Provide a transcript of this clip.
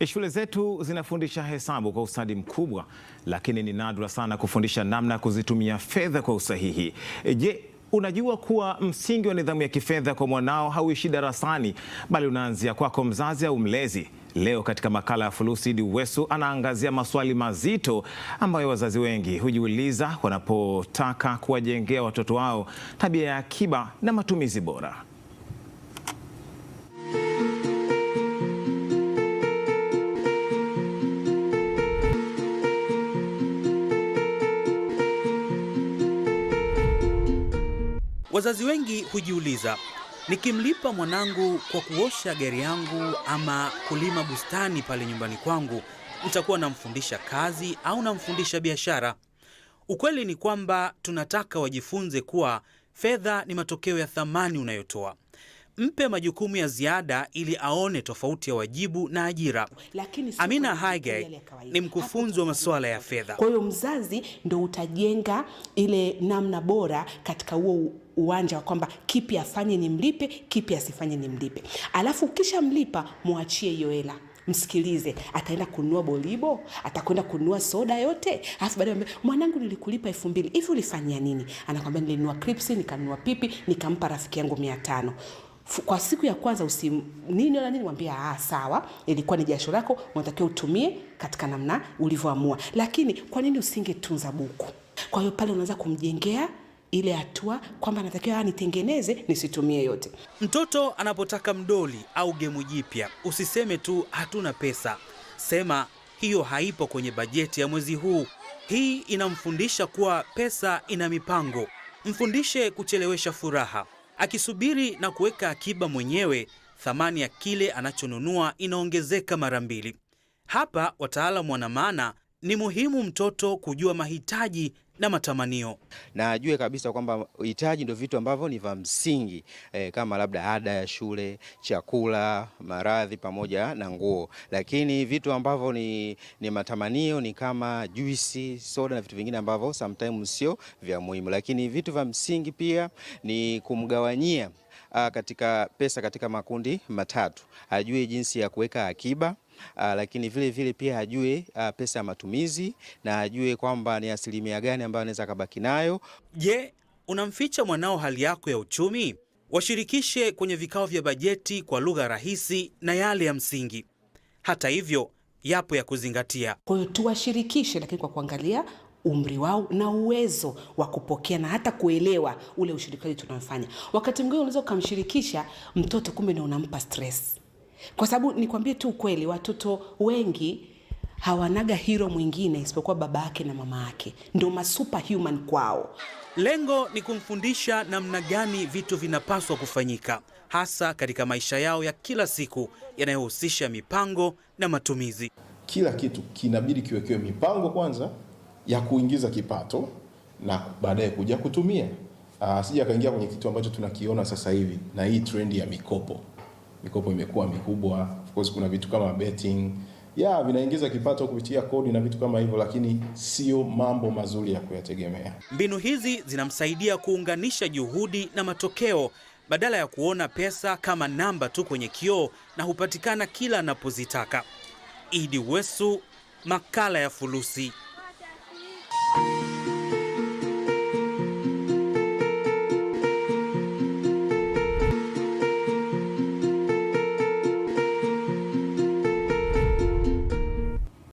Shule zetu zinafundisha hesabu kwa ustadi mkubwa, lakini ni nadra sana kufundisha namna ya kuzitumia fedha kwa usahihi. Je, unajua kuwa msingi wa nidhamu ya kifedha kwa mwanao hauishi darasani, bali unaanzia kwako mzazi au mlezi? Leo katika makala ya Fulusi, Idi Uwesu anaangazia maswali mazito ambayo wazazi wengi hujiuliza wanapotaka kuwajengea watoto wao tabia ya akiba na matumizi bora. Wazazi wengi hujiuliza, nikimlipa mwanangu kwa kuosha gari yangu ama kulima bustani pale nyumbani kwangu, nitakuwa namfundisha kazi au namfundisha biashara? Ukweli ni kwamba tunataka wajifunze kuwa fedha ni matokeo ya thamani unayotoa. Mpe majukumu ya ziada ili aone tofauti ya wajibu na ajira. Amina Haigai ni mkufunzi wa masuala ya fedha. Kwa hiyo mzazi ndo utajenga ile namna bora katika huo uwanja wa kwamba kipi afanye nimlipe, kipi asifanye nimlipe. Alafu ukisha mlipa, muachie hiyo hela. Msikilize, ataenda kununua bolibo, atakwenda kununua soda yote. Alafu baadaye mwanangu, nilikulipa 2000, hivi ulifanyia nini? Anakwambia nilinunua crips, nikanunua pipi, nikampa rafiki yangu 500. Kwa siku ya kwanza nini wala nini, mwambie sawa, ilikuwa ni jasho lako, unatakiwa utumie katika namna ulivyoamua. Lakini kwa nini usingetunza buku? Kwa hiyo pale unaanza kumjengea ile hatua kwamba anatakiwa nitengeneze, nisitumie yote. Mtoto anapotaka mdoli au gemu jipya, usiseme tu hatuna pesa. Sema hiyo haipo kwenye bajeti ya mwezi huu. Hii inamfundisha kuwa pesa ina mipango. Mfundishe kuchelewesha furaha. Akisubiri na kuweka akiba mwenyewe, thamani ya kile anachonunua inaongezeka mara 2. Hapa wataalamu wana maana ni muhimu mtoto kujua mahitaji na matamanio. Na ajue kabisa kwamba uhitaji ndio vitu ambavyo ni vya msingi, kama labda ada ya shule, chakula, maradhi pamoja na nguo. Lakini vitu ambavyo ni matamanio ni kama juisi, soda na vitu vingine ambavyo sometimes sio vya muhimu. Lakini vitu vya msingi pia ni kumgawanyia katika pesa katika makundi matatu. Ajue jinsi ya kuweka akiba, lakini vile pia ajue pesa ya matumizi, na ajue kwamba ni asilimia gani ambayo anaweza kabaki nayo. Je, unamficha mwanao hali yako ya uchumi? Washirikishe kwenye vikao vya bajeti kwa lugha rahisi na yale ya msingi. Hata hivyo, yapo ya kuzingatia. Kwa hiyo tuwashirikishe, lakini kwa kuangalia umri wao na uwezo wa kupokea na hata kuelewa ule ushirikaji tunafanya. Wakati mwingine unaweza kumshirikisha mtoto, kumbe ndio unampa stress. Kwa sababu nikwambie tu ukweli, watoto wengi hawanaga hero mwingine isipokuwa baba yake na mama yake. Ndio masuperhuman kwao. Lengo ni kumfundisha namna gani vitu vinapaswa kufanyika, hasa katika maisha yao ya kila siku yanayohusisha mipango na matumizi. Kila kitu kinabidi kiwekewe mipango kwanza ya kuingiza kipato na baadaye kuja kutumia. Sija kaingia kwenye kitu ambacho tunakiona sasa hivi na hii trend ya mikopo. Mikopo imekuwa mikubwa. Of course kuna vitu kama betting, vinaingiza kipato kupitia kodi na vitu kama hivyo, lakini sio mambo mazuri ya kuyategemea. Mbinu hizi zinamsaidia kuunganisha juhudi na matokeo, badala ya kuona pesa kama namba tu kwenye kioo na hupatikana kila anapozitaka. Idi Uwesu, makala ya Fulusi.